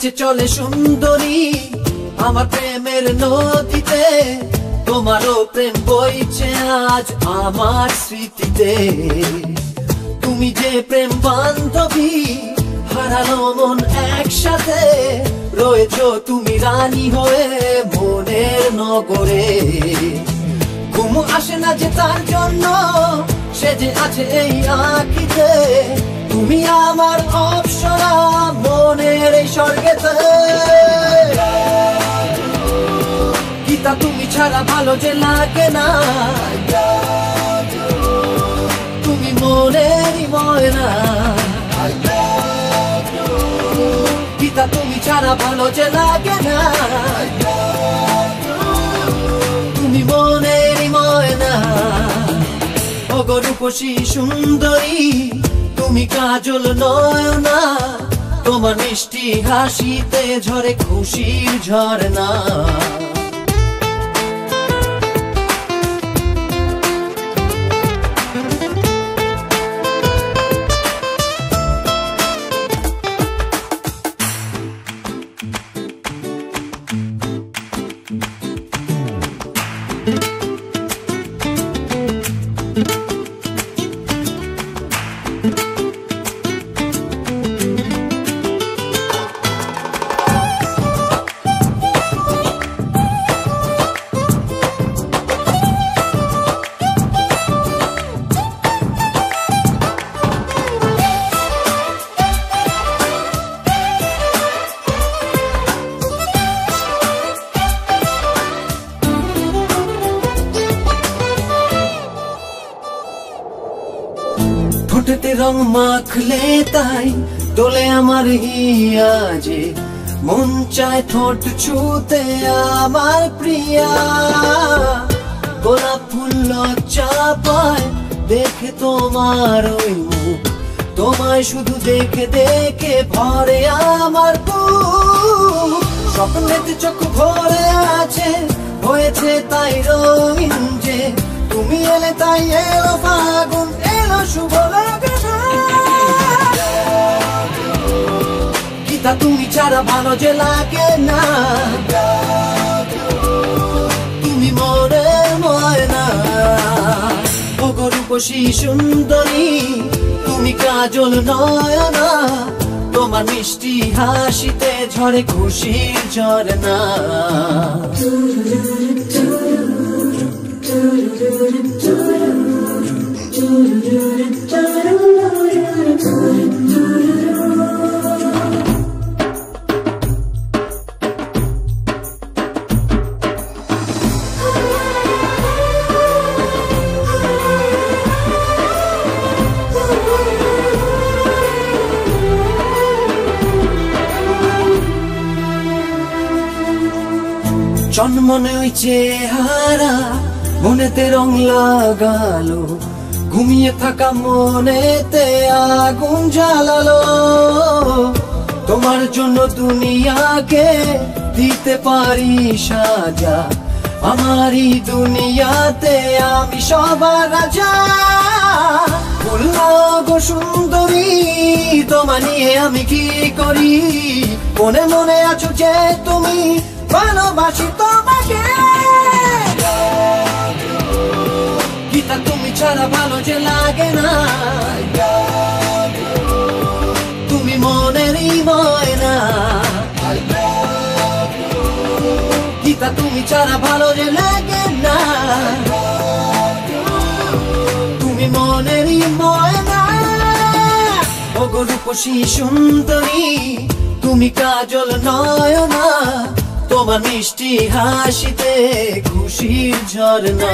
বেঁচে চলে সুন্দরী আমার প্রেমের নদীতে, তোমারও প্রেম বইছে আজ আমার স্মৃতিতে। তুমি যে প্রেম বান্ধবী হারানো মন একসাথে, রয়েছো তুমি রানী হয়ে মনের নগরে। ঘুম আসে না যে তার জন্য, সে যে আছে এই আঁখিতে, তুমি আমার অপ্সরা মনের এই স্বর্গেতে। গীতা তুমি ছাড়া ভালো যে লাগে না, তুমি মনেরই ময়না। গীতা তুমি ছাড়া ভালো যে লাগে না, তুমি মনেরই ময়না। ওগো রূপসী সুন্দরী তুমি কাজল নয়না, তোমার মিষ্টি হাসিতে ঝরে খুশির ঝরনা। ঠোঁটেতে রং মাখলে তাই দোলে আমার হিয়া যে, মন চায় ঠোঁট ছুতে আমার প্রিয়া। গোলাপ ফুল লজ্জা পায় দেখে তোমার ওই মুখ, তোমায় শুধু দেখে দেখে ভরে আমার বুক। স্বপ্নেতে চোখ ভরে আছে হয়েছে তাই রঙিন যে, তুমি এলে তাই এলো ফাগুন, এলো শুভ লগন। গীতা তুমি ছাড়া ভালো যে লাগে না, তুমি মনের ময়না। ওগো রূপসী সুন্দরী তুমি কাজল নয়না, তোমার মিষ্টি হাসিতে ঝরে খুশির ঝরনা। জন্মনে ওই চেহারা মনেতে রং লাগালো, ঘুমিয়ে থাকা মনেতে আগুন জ্বালালো। তোমার জন্য দুনিয়াকে দিতে পারি সাজা, আমারই দুনিয়াতে আমি সবার রাজা। বললাম গো সুন্দরী তোমার নিয়ে আমি কি করি, মনে মনে আছো যে তুমি, ভালোবাসি তোমাকে। গীতা তুমি ছাড়া ভালো যে লাগে না, তুমি মনেরই ময়না। গীতা তুমি ছাড়া ভালো যে লাগে না, তুমি মনেরই ময়না। ওগো রূপসী সুন্দরী তুমি কাজল নয়না, তোমার মিষ্টি হাসিতে খুশির ঝরনা।